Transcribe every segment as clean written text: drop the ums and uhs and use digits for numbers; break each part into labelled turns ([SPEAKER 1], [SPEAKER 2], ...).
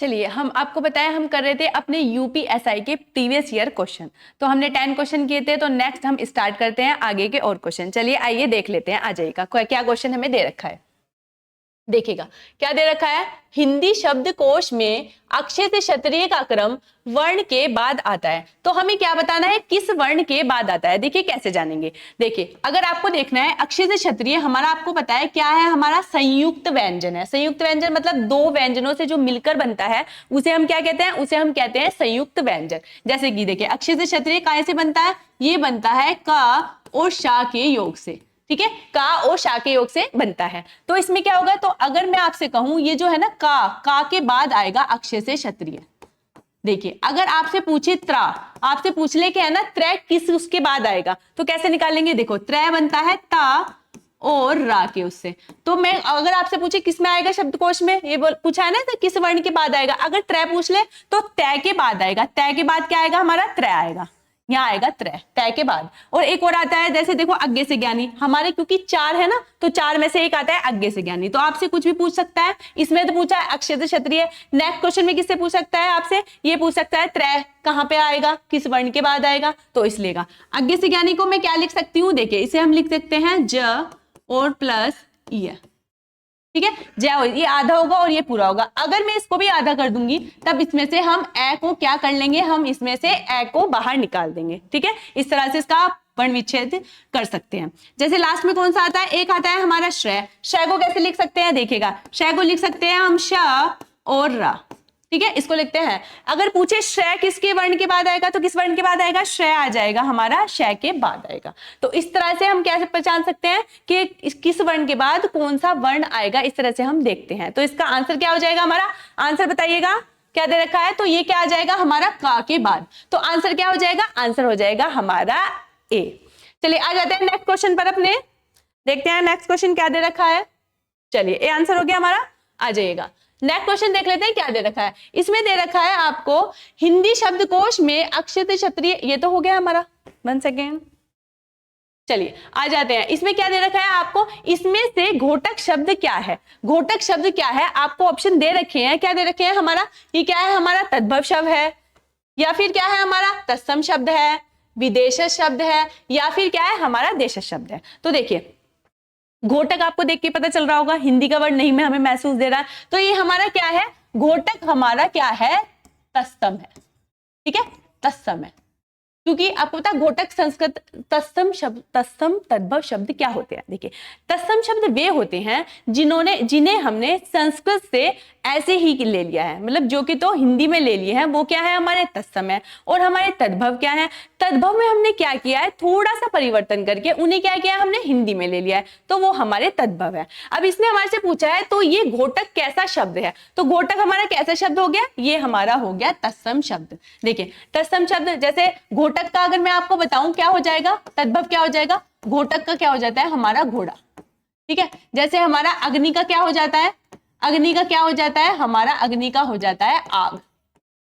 [SPEAKER 1] चलिए हम आपको बताएं, हम कर रहे थे अपने यूपीएसआई के प्रीवियस ईयर क्वेश्चन। तो हमने 10 क्वेश्चन किए थे, तो नेक्स्ट हम स्टार्ट करते हैं आगे के और क्वेश्चन। चलिए आइए देख लेते हैं। आ जाइएगा, क्या क्वेश्चन हमें दे रखा है। देखिएगा क्या दे रखा है। हिंदी शब्दकोश में अक्षय से क्षत्रिय का क्रम वर्ण के बाद आता है। तो हमें क्या बताना है, किस वर्ण के बाद आता है। देखिए कैसे जानेंगे। देखिए अगर आपको देखना है अक्षय से क्षत्रिय, हमारा आपको पता है क्या है, हमारा संयुक्त व्यंजन है। संयुक्त व्यंजन मतलब दो व्यंजनों से जो मिलकर बनता है उसे हम क्या कहते हैं, उसे हम कहते हैं संयुक्त व्यंजन। जैसे कि देखिए अक्षय से क्षत्रिय काय से बनता है, ये बनता है का और शा के योग से। ठीक है, का और शा के योग से बनता है। तो इसमें क्या होगा, तो अगर मैं आपसे कहूं ये जो है ना का के बाद आएगा अक्षय से क्षत्रिय। देखिए अगर आपसे पूछे त्रा, आपसे पूछ ले कि है ना त्रय किस उसके बाद आएगा, तो कैसे निकालेंगे। देखो त्रय बनता है ता और रा के उससे। तो मैं अगर आपसे पूछे किस में आएगा शब्दकोश में, ये पूछा है ना तो किस वर्ण के बाद आएगा, अगर त्रय पूछ ले तो तय के बाद आएगा। तय के बाद क्या आएगा, हमारा त्रय आएगा, यहाँ आएगा त्रय, तय के बाद। और एक और आता है, जैसे देखो अज्ञे से ज्ञानी, हमारे क्योंकि चार है ना, तो चार में से एक आता है अज्ञे से ज्ञानी। तो आपसे कुछ भी पूछ सकता है। इसमें तो पूछा है अक्षय से क्षत्रिय। नेक्स्ट क्वेश्चन में किससे पूछ सकता है, आपसे ये पूछ सकता है त्रय कहां पे आएगा, किस वर्ण के बाद आएगा। तो इसलिए अज्ञे से ज्ञानी को मैं क्या लिख सकती हूँ, देखिए इसे हम लिख सकते हैं ज और प्लस य। ठीक है, जय, ये आधा होगा और ये पूरा होगा। अगर मैं इसको भी आधा कर दूंगी तब इसमें से हम ए को क्या कर लेंगे, हम इसमें से ए को बाहर निकाल देंगे। ठीक है, इस तरह से इसका वर्ण विच्छेद कर सकते हैं। जैसे लास्ट में कौन सा आता है, एक आता है हमारा श्रय। श्रय को कैसे लिख सकते हैं, देखिएगा श्रय को लिख सकते हैं हम श और रा। ठीक है, इसको लिखते हैं। अगर पूछे श्रय किसके वर्ण के बाद आएगा, तो किस वर्ण के बाद आएगा, श्रय आ जाएगा हमारा, शय के बाद आएगा। तो इस तरह से हम कैसे पहचान सकते हैं कि किस वर्ण के बाद कौन सा वर्ण आएगा, इस तरह से हम देखते हैं। तो इसका आंसर क्या हो जाएगा, हमारा आंसर बताइएगा क्या दे रखा है। तो ये क्या आ जाएगा, हमारा का के बाद। तो आंसर क्या हो जाएगा, आंसर हो जाएगा हमारा ए। चलिए आ जाते हैं नेक्स्ट क्वेश्चन पर अपने, देखते हैं नेक्स्ट क्वेश्चन क्या दे रखा है। चलिए ए आंसर हो गया हमारा, आ जाइएगा। नेक्स्ट क्वेश्चन देख लेते हैं क्या दे रखा है। इसमें दे रखा है आपको हिंदी शब्दकोश में अक्षय से क्षत्रिय, ये तो हो गया हमारा। 1 सेकेंड, चलिए आ जाते हैं। इसमें क्या दे रखा है आपको, इसमें से घोटक शब्द क्या है। घोटक शब्द क्या है, आपको ऑप्शन दे रखे हैं। क्या दे रखे हैं हमारा, ये क्या है हमारा तद्भव शब्द है, या फिर क्या है हमारा तत्सम शब्द है, विदेश शब्द है, या फिर क्या है हमारा देश शब्द है। तो देखिए घोटक आपको देख के पता चल रहा होगा, हिंदी का वर्ड नहीं में हमें महसूस दे रहा है। तो ये हमारा क्या है, घोटक हमारा क्या है, तत्सम है। ठीक है, तत्सम है, क्योंकि आपको पता घोटक संस्कृत तत्सम शब्द, तत्सम तद्भव शब्द क्या होते हैं। देखिए तत्सम शब्द वे होते हैं जिन्हें हमने संस्कृत से ऐसे ही ले लिया है, मतलब जो कि तो हिंदी में ले लिए हैं, वो क्या है हमारे तत्सम है। और हमारे तद्भव क्या है, तद्भव में हमने क्या किया है, थोड़ा सा परिवर्तन करके उन्हें क्या किया है, हमने हिंदी में ले लिया है, तो वो हमारे तद्भव है। अब इसने हमारे से पूछा है तो ये घोटक कैसा शब्द है, तो घोटक हमारा कैसा शब्द हो गया, ये हमारा हो गया तत्सम शब्द। देखिए तत्सम शब्द, जैसे घोटक का अगर मैं आपको बताऊं क्या हो जाएगा, तद्भव क्या हो जाएगा, घोटक का क्या हो जाता है हमारा घोड़ा। ठीक है, जैसे हमारा अग्नि का क्या हो जाता है, अग्नि का क्या हो जाता है हमारा, अग्नि का हो जाता है आग।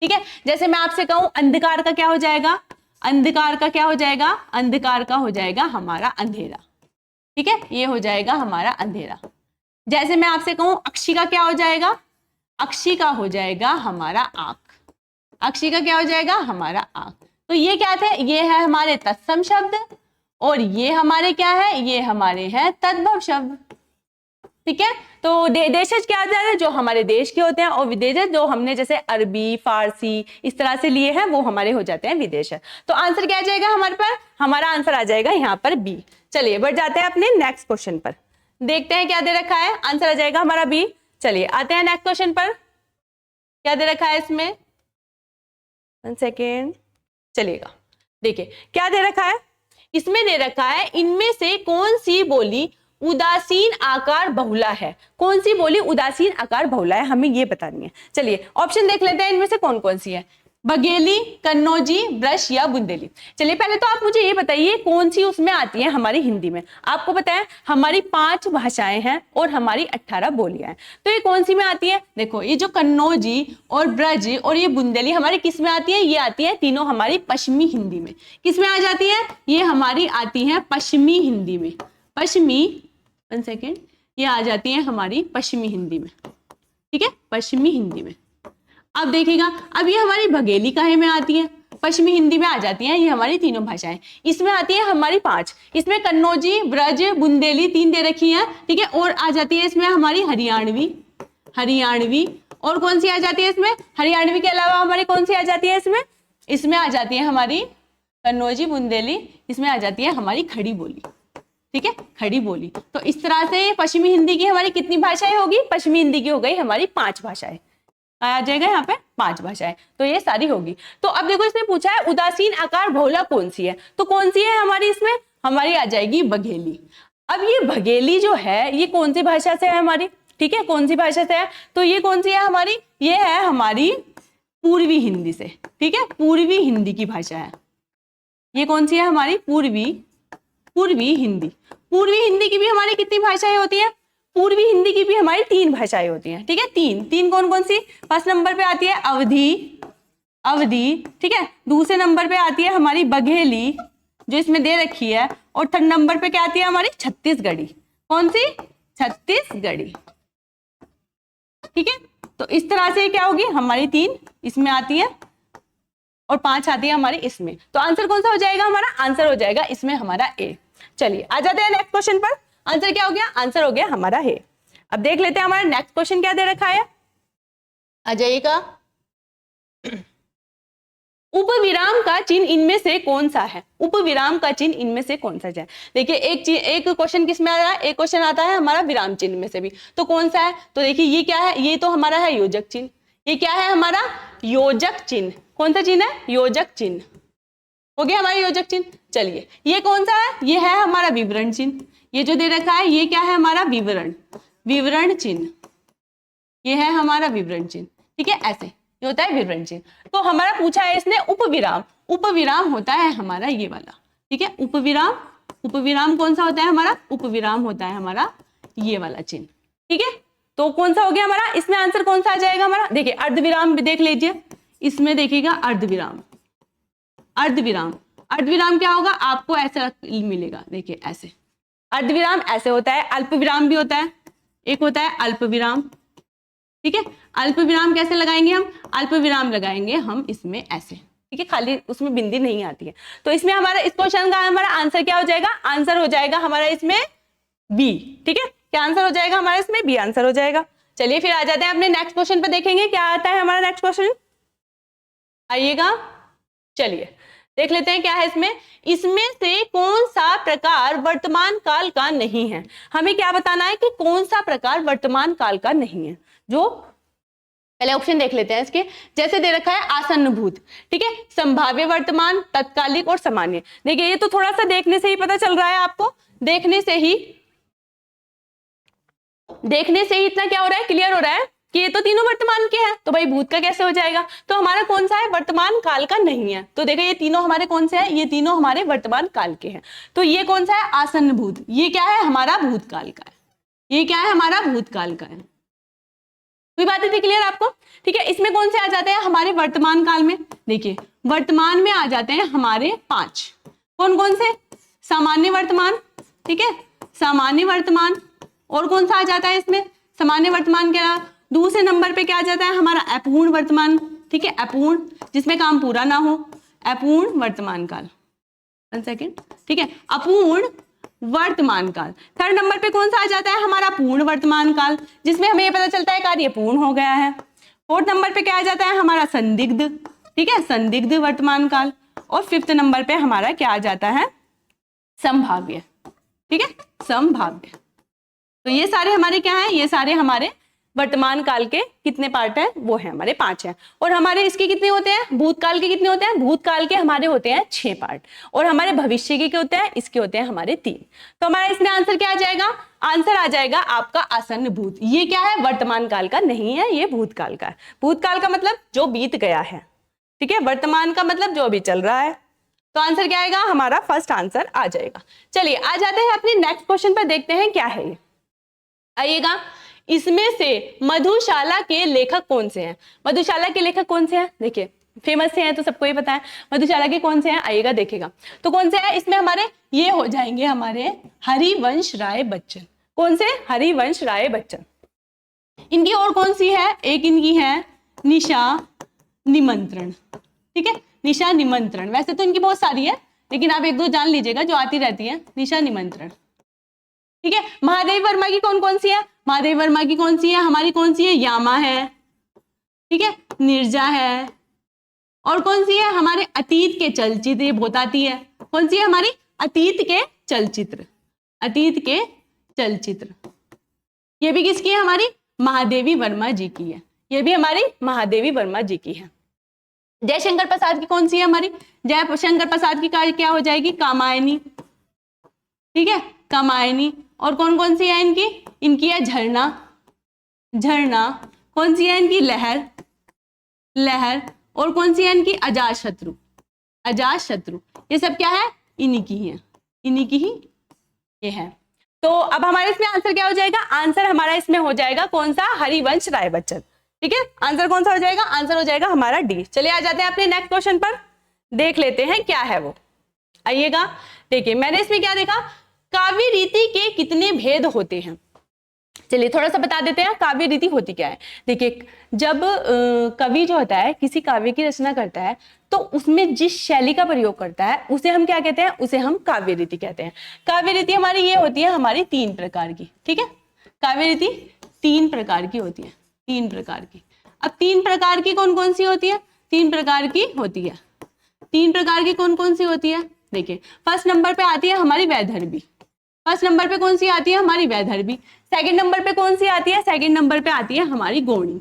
[SPEAKER 1] ठीक है, जैसे मैं आपसे कहूं अंधकार का क्या हो जाएगा, अंधकार का क्या हो जाएगा, अंधकार का हो जाएगा हमारा अंधेरा। ठीक है, ये हो जाएगा हमारा अंधेरा। जैसे मैं आपसे कहूं अक्षी का क्या हो जाएगा, अक्षी का हो जाएगा हमारा आंख। अक्षी का क्या हो जाएगा हमारा आंख। तो ये क्या थे, ये है हमारे तत्सम शब्द, और ये हमारे क्या है, ये हमारे हैं तद्भव शब्द। ठीक है, तो देशज क्या आ जा रहे हैं, जो हमारे देश के होते हैं, और विदेशज जो हमने जैसे अरबी फारसी इस तरह से लिए हैं, वो हमारे हो जाते हैं विदेश। तो आंसर क्या आ जाएगा हमारे पर, हमारा आंसर आ जाएगा यहाँ पर बी। चलिए बढ़ जाते हैं अपने नेक्स्ट क्वेश्चन पर, देखते हैं क्या दे रखा है, आंसर आ जाएगा हमारा बी। चलिए आते हैं नेक्स्ट क्वेश्चन पर, क्या दे रखा है इसमें, 1 सेकेंड, चलिएगा। देखिए क्या दे रखा है, इसमें दे रखा है इनमें से कौन सी बोली उदासीन आकार बहुला है। कौन सी बोली उदासीन आकार बहुला है, हमें ये बतानी है। चलिए ऑप्शन देख लेते हैं, इनमें से कौन कौन सी है, बघेली, कन्नौजी, ब्रज या बुंदेली। चलिए पहले तो आप मुझे ये बताइए कौन सी उसमें आती है हमारी हिंदी में। आपको पता है हमारी 5 भाषाएं हैं और हमारी 18 बोलियां हैं, तो ये कौन सी में आती है। देखो ये जो कन्नौजी और ब्रज और ये बुंदेली हमारी किस में आती है, ये आती है तीनों हमारी पश्चिमी हिंदी में। किस में आ जाती है, ये हमारी आती है पश्चिमी हिंदी में। पश्चिमी, 1 सेकेंड, ये आ जाती है हमारी पश्चिमी हिंदी में। ठीक है, पश्चिमी हिंदी में। अब देखिएगा, अब ये हमारी बघेली काहे में आती है, पश्चिमी हिंदी में आ जाती हैं ये हमारी तीनों भाषाएं। इसमें आती है हमारी 5, इसमें कन्नौजी, ब्रज, बुंदेली 3 दे रखी है, ठीक है। और आ जाती है इसमें हमारी हरियाणवी। और कौन सी आ जाती है इसमें, हरियाणवी के अलावा हमारी कौन सी आ जाती है इसमें आ जाती है हमारी कन्नौजी, बुंदेली, इसमें आ जाती है हमारी खड़ी बोली, ठीक है, खड़ी बोली। तो इस तरह से पश्चिमी हिंदी की हमारी कितनी भाषाएं होगी, पश्चिमी हिंदी की हो गई हमारी 5 भाषाएं, आ जाएगा यहाँ पे 5 भाषाएं, तो ये सारी होगी। तो अब देखो इसने पूछा है उदासीन आकार बहुला कौन सी है, तो कौन सी है हमारी, इसमें हमारी आ जाएगी बघेली। अब ये बघेली जो है ये कौन सी भाषा से है हमारी, ठीक है, कौन सी भाषा से है, तो ये कौन सी है हमारी, ये है हमारी पूर्वी हिंदी से, ठीक है, पूर्वी हिंदी की भाषा है। ये कौन सी है हमारी पूर्वी हिंदी। पूर्वी हिंदी की भी हमारी कितनी भाषाएं होती है, पूर्वी हिंदी की भी हमारी 3 भाषाएं होती हैं, ठीक है, 3 कौन कौन सी, फर्स्ट नंबर पे आती है अवधी, ठीक है, दूसरे नंबर पे आती है हमारी बघेली जो इसमें दे रखी है, और 3rd नंबर पे क्या आती है हमारी छत्तीसगढ़ी। कौन सी, छत्तीसगढ़ी, ठीक है। तो इस तरह से क्या होगी हमारी 3 इसमें आती है और 5 आती है हमारी इसमें। तो आंसर कौन सा हो जाएगा हमारा, आंसर हो जाएगा इसमें हमारा ए। चलिए आ जाते हैं नेक्स्ट क्वेश्चन पर। आंसर क्या हो गया, आंसर हो गया हमारा है। अब देख लेते हैं हमारा नेक्स्ट क्वेश्चन क्या दे रखा है, आ जाइएगा। उपविराम का चिन्ह इनमें से कौन सा है, उपविराम का चिन्ह इनमें से कौन सा है। देखिए एक क्वेश्चन किस में आ रहा है, एक क्वेश्चन आता है हमारा विराम चिन्ह में से भी, तो कौन सा है, तो देखिए ये क्या है, ये तो हमारा है योजक चिन्ह। ये क्या है हमारा योजक चिन्ह, कौन सा चिन्ह है, योजक चिन्ह, हो गया हमारा योजक चिन्ह। चलिए ये कौन सा है, ये है हमारा विवरण चिन्ह। ये जो दे रखा है ये क्या है हमारा विवरण चिन्ह, ये है हमारा विवरण चिन्ह, ठीक है, ऐसे ये होता है विवरण चिन्ह। तो हमारा पूछा है इसने उपविराम होता है हमारा ये वाला, ठीक है, उपविराम कौन सा होता है हमारा, उपविराम होता है हमारा ये वाला चिन्ह, ठीक है। तो कौन सा हो गया हमारा, इसमें आंसर कौन सा आ जाएगा हमारा, देखिए अर्धविराम भी देख लीजिए, इसमें देखिएगा अर्धविराम क्या होगा, आपको ऐसा मिलेगा, देखिए ऐसे अर्धविराम ऐसे होता है, अल्पविराम भी होता है, एक होता है अल्पविराम, ठीक है। अल्पविराम कैसे लगाएंगे हम, अल्पविराम लगाएंगे हम इसमें ऐसे, ठीक है, खाली उसमें बिंदी नहीं आती है। तो इसमें हमारा इस क्वेश्चन का हमारा आंसर क्या हो जाएगा, आंसर हो जाएगा हमारा इसमें बी, ठीक है, क्या आंसर हो जाएगा हमारा इसमें बी आंसर हो जाएगा। चलिए फिर आ जाते हैं अपने नेक्स्ट क्वेश्चन पे, देखेंगे क्या आता है हमारा नेक्स्ट क्वेश्चन, आइएगा। चलिए देख लेते हैं क्या है इसमें से कौन सा प्रकार वर्तमान काल का नहीं है। हमें क्या बताना है कि कौन सा प्रकार वर्तमान काल का नहीं है। जो पहले ऑप्शन देख लेते हैं इसके, जैसे दे रखा है आसन्नभूत, ठीक है, संभाव्य वर्तमान, तत्कालिक और सामान्य। देखिए ये तो थोड़ा सा देखने से ही पता चल रहा है आपको, देखने से ही इतना क्या हो रहा है, क्लियर हो रहा है कि ये तो तीनों वर्तमान के हैं, तो भाई भूत का कैसे हो जाएगा। तो हमारा कौन सा है, वर्तमान काल का नहीं है। तो देखिए ये तीनों हमारे कौन से हैं, ये तीनों हमारे वर्तमान काल के हैं। तो ये कौन सा है, आसन्न भूत, ये क्या है हमारा भूतकाल का है, ये क्या है हमारा भूतकाल का है। कोई बात थी क्लियर आपको, ठीक है। इसमें कौन से आ जाते हैं हमारे वर्तमान काल में, देखिए वर्तमान में आ जाते हैं हमारे 5, कौन कौन से, सामान्य वर्तमान, ठीक है, सामान्य वर्तमान, और कौन सा आ जाता है इसमें सामान्य वर्तमान के अलावा दूसरे नंबर पे क्या आ जाता है हमारा अपूर्ण वर्तमान, ठीक है, अपूर्ण जिसमें काम पूरा ना हो, अपूर्ण वर्तमान काल, 1 सेकेंड, ठीक है, अपूर्ण वर्तमान काल। 3rd नंबर पे कौन सा आ जाता है हमारा पूर्ण वर्तमान काल, जिसमें हमें ये पता चलता है कार्य पूर्ण हो गया है। 4th नंबर पे क्या आ जाता है हमारा संदिग्ध, ठीक है, संदिग्ध वर्तमान काल। और 5th नंबर पे हमारा क्या आ जाता है, संभाव्य, ठीक है, संभाव्य। तो ये सारे हमारे क्या हैं, ये सारे हमारे वर्तमान काल के कितने पार्ट हैं, वो है हमारे 5 हैं। और हमारे इसके कितने होते हैं, भूतकाल के कितने होते हैं, भूतकाल के हमारे होते हैं 6 पार्ट, और हमारे भविष्य के होते हैं, इसके होते हैं हमारे 3। तो हमारा इसमें आंसर क्या आ जाएगा, आंसर आ जाएगा आपका आसन्न भूत। ये क्या है, वर्तमान काल का नहीं है, ये भूतकाल का है। भूतकाल का मतलब जो बीत गया है, ठीक है, वर्तमान का मतलब जो अभी चल रहा है। तो आंसर क्या आएगा हमारा, फर्स्ट आंसर आ जाएगा। चलिए आ जाते हैं अपने नेक्स्ट क्वेश्चन पर, देखते हैं क्या है ये, आइएगा। इसमें से मधुशाला के लेखक कौन से हैं, मधुशाला के लेखक कौन से हैं, देखिए फेमस से हैं तो सबको ही पता है, मधुशाला के कौन से हैं, आइएगा देखेगा। तो कौन से हैं इसमें हमारे, ये हो जाएंगे हमारे हरिवंश राय बच्चन। कौन से, हरिवंश राय बच्चन। इनकी और कौन सी है, एक इनकी है निशा निमंत्रण, ठीक है, निशा निमंत्रण। वैसे तो इनकी बहुत सारी है, लेकिन आप एक दो जान लीजिएगा जो आती रहती है। निशा निमंत्रण, ठीक है। महादेवी वर्मा की कौन कौन सी है? महादेवी वर्मा की कौन सी है? हमारी कौन सी है? यामा है, ठीक है, नीरजा है, और कौन सी है? हमारे अतीत के चलचित्र, ये बहुत आती है। कौन सी है? हमारी अतीत के चलचित्र, अतीत के चलचित्र। ये भी किसकी है? हमारी महादेवी वर्मा जी की है, ये भी हमारी महादेवी वर्मा जी की है। जयशंकर प्रसाद की कौन सी है? हमारी जयशंकर प्रसाद की क्या हो जाएगी? कामायनी, ठीक है, कामायनी। और कौन कौन सी है इनकी? इनकी है झरना, झरना। कौन सी है इनकी? लहर, लहर। और कौन सी है इनकी? अजातशत्रु, अजातशत्रु। ये सब क्या है? इन्हीं की है, इन्हीं की ही ये है। तो अब हमारे इसमें आंसर क्या हो जाएगा? आंसर हमारा इसमें हो जाएगा कौन सा? हरिवंश राय बच्चन, ठीक है। आंसर कौन सा हो जाएगा? आंसर हो जाएगा हमारा डी। चलिए आ जाते हैं अपने नेक्स्ट क्वेश्चन पर, देख लेते हैं क्या है वो। आइएगा, देखिए मैंने इसमें क्या देखा, काव्य रीति के कितने भेद होते हैं। चलिए थोड़ा सा बता देते हैं काव्य रीति होती क्या है। देखिए जब कवि जो होता है किसी काव्य की रचना करता है तो उसमें जिस शैली का प्रयोग करता है उसे हम क्या कहते हैं? उसे हम काव्य रीति कहते हैं। काव्य रीति हमारी ये होती है हमारी 3 प्रकार की, ठीक है। काव्य रीति 3 प्रकार की होती है, 3 प्रकार की। अब 3 प्रकार की कौन कौन सी होती है? 3 प्रकार की होती है। 3 प्रकार की कौन कौन सी होती है? देखिए फर्स्ट नंबर पे आती है हमारी वैदर्भी, फर्स्ट नंबर पे कौन सी आती है? हमारी वैदर्भी। सेकंड नंबर पे कौन सी आती है? सेकंड नंबर पे आती है हमारी गौणी,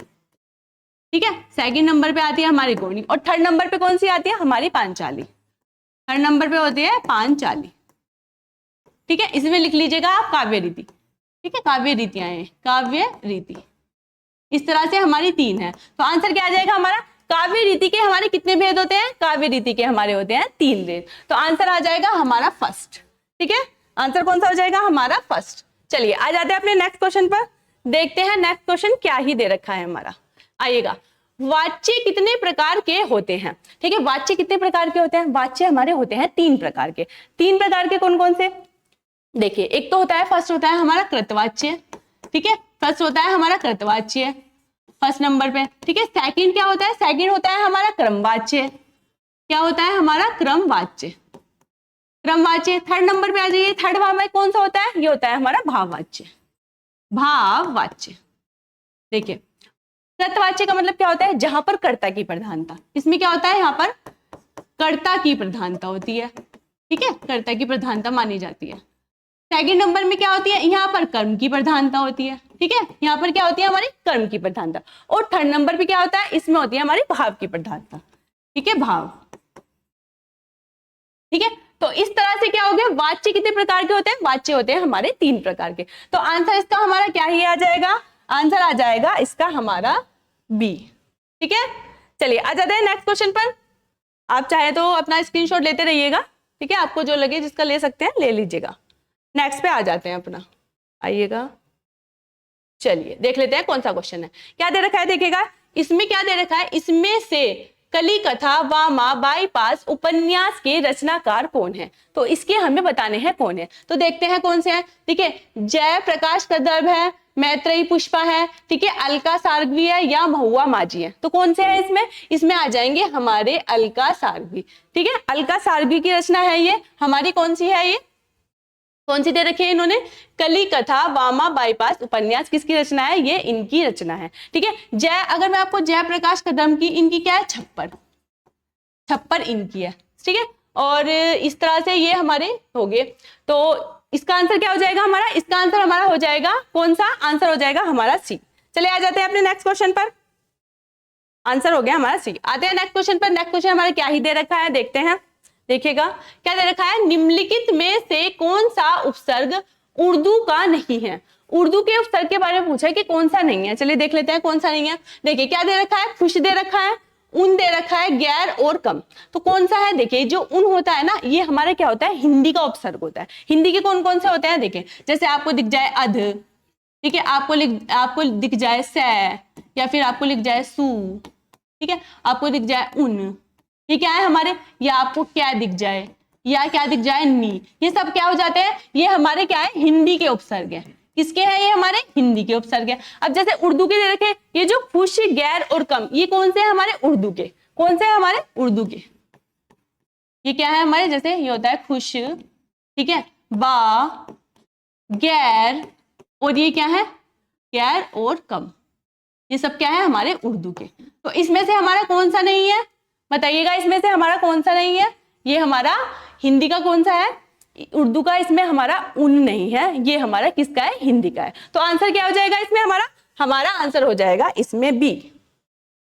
[SPEAKER 1] ठीक है, सेकंड नंबर पे आती है हमारी गौणी। और थर्ड नंबर पे कौन सी आती है? हमारी पांचाली, थर्ड नंबर पे होती है पांचाली, ठीक है। इसमें लिख लीजिएगा आप काव्य रीति, ठीक है, काव्य रीतियां हैं, काव्य रीति। इस तरह से हमारी 3 है। तो आंसर क्या आ जाएगा हमारा? काव्य रीति के हमारे कितने भेद होते हैं? काव्य रीति के हमारे होते हैं 3 भेद। तो आंसर आ जाएगा हमारा फर्स्ट, ठीक है। आंसर कौन सा हो जाएगा? हमारा फर्स्ट। चलिए आ जाते हैं अपने नेक्स्ट क्वेश्चन पर, देखते हैं नेक्स्ट क्वेश्चन क्या ही दे रखा है हमारा। आइएगा, वाच्य कितने प्रकार के होते हैं? ठीक है, वाच्य कितने प्रकार के होते हैं? वाच्य हमारे होते हैं 3 प्रकार के। 3 प्रकार के कौन कौन से? देखिए एक तो होता है, फर्स्ट होता है हमारा कृतवाच्य, ठीक है, फर्स्ट होता है हमारा कृतवाच्य फर्स्ट नंबर पे, ठीक है। सेकंड क्या होता है? सेकंड होता है हमारा क्रमवाच्य, क्या होता है? हमारा क्रमवाच्य, क्रमवाच्य। थर्ड नंबर पे आ जाइए, थर्ड में कौन सा होता है? ये होता है हमारा भाववाच्य, भाववाच्य। देखिए कृतवाच्य का मतलब क्या होता है? जहां पर कर्ता की प्रधानता, इसमें क्या होता है? यहाँ पर कर्ता की प्रधानता होती है, ठीक है, कर्ता की प्रधानता मानी जाती है। सेकंड नंबर में क्या होती है? यहाँ पर कर्म की प्रधानता होती है, ठीक है, यहाँ पर क्या होती है? हमारी कर्म की प्रधानता। और थर्ड नंबर पे क्या होता है? इसमें होती है हमारी भाव की प्रधानता, ठीक है, भाव, ठीक है। तो इस तरह से क्या हो गया? वाच्य कितने प्रकार के होते हैं? वाच्य होते हैं हमारे 3 प्रकार के। तो आंसर इसका हमारा क्या ही आ जाएगा? आंसर आ जाएगा इसका हमारा बी, ठीक है। चलिए आ जाते हैं नेक्स्ट क्वेश्चन पर। आप चाहे तो अपना स्क्रीनशॉट लेते रहिएगा, ठीक है, आपको जो लगे जिसका ले सकते हैं ले लीजिएगा। नेक्स्ट पे आ जाते हैं अपना, आइएगा। चलिए देख लेते हैं कौन सा क्वेश्चन है, क्या दे रखा है। देखिएगा इसमें क्या दे रखा है, इसमें से कली कथा वामा बाईपास उपन्यास के रचनाकार कौन है। तो इसके हमें बताने हैं कौन है। तो देखते हैं कौन से हैं। ठीक है, जय प्रकाश कदर्भ है, मैत्रेयी पुष्पा है, ठीक है, अलका सार्ग्वी है या महुआ माझी है। तो कौन से है इसमें? इसमें आ जाएंगे हमारे अलका सार्ग्वी, ठीक है, अलका सार्ग्वी की रचना है ये हमारी। कौन सी है ये? कौन सी दे रखी है इन्होंने? कली कथा वामा बाईपास उपन्यास किसकी रचना है? ये इनकी रचना है, ठीक है। जय, अगर मैं आपको जय प्रकाश कदम की, इनकी क्या है? छप्पर इनकी है, ठीक है। और इस तरह से ये हमारे हो गए। तो इसका आंसर क्या हो जाएगा हमारा? इसका आंसर हमारा हो जाएगा कौन सा? आंसर हो जाएगा हमारा सी। चले आ जाते हैं अपने नेक्स्ट क्वेश्चन पर। आंसर हो गया हमारा सी। आते हैं नेक्स्ट क्वेश्चन पर। नेक्स्ट क्वेश्चन हमारा क्या ही दे रखा है, देखते हैं। देखिएगा क्या दे रखा है, निम्नलिखित में से कौन सा उपसर्ग उर्दू का नहीं है। उर्दू के उपसर्ग के बारे में पूछा है कि कौन सा नहीं है। चलिए देख लेते हैं कौन सा नहीं है। देखिए क्या दे रखा है, खुश दे रखा है, उन दे रखा है, गैर और कम। तो कौन सा है? देखिए जो उन होता है ना, ये हमारा क्या होता है? हिंदी का उपसर्ग होता है। हिंदी के कौन कौन से होते हैं? देखिए जैसे आपको दिख जाए अध, ठीक है, आपको दिख जाए से, या फिर आपको लिख जाए सू, ठीक है, आपको दिख जाए उन, ये क्या है हमारे? या आपको क्या दिख जाए, या क्या दिख जाए नी, ये सब क्या हो जाते हैं? ये हमारे क्या है? हिंदी के उपसर्ग है। किसके हैं? ये हमारे हिंदी के उपसर्ग है। अब जैसे उर्दू के दे रखे, ये जो खुश, गैर और कम, ये कौन से हैं? हमारे उर्दू के। कौन से हैं? हमारे उर्दू के। ये क्या है हमारे? जैसे ये होता है खुश, ठीक है, बा, गैर, और ये क्या है? गैर और कम। ये सब क्या है? हमारे उर्दू के। तो इसमें से हमारा कौन सा नहीं है? बताइएगा, इसमें से हमारा कौन सा नहीं है? ये हमारा हिंदी का कौन सा है? उर्दू का इसमें हमारा उन नहीं है, ये हमारा किसका है? हिंदी का है। तो आंसर क्या हो जाएगा इसमें हमारा? हमारा आंसर हो जाएगा इसमें बी।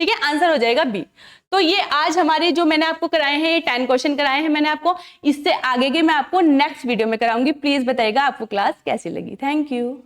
[SPEAKER 1] ठीक है, आंसर हो जाएगा बी। तो ये आज हमारे जो मैंने आपको कराए हैं, ये 10 क्वेश्चन कराए हैं मैंने आपको। इससे आगे के मैं आपको नेक्स्ट वीडियो में कराऊंगी। प्लीज बताइएगा आपको क्लास कैसी लगी। Thank you.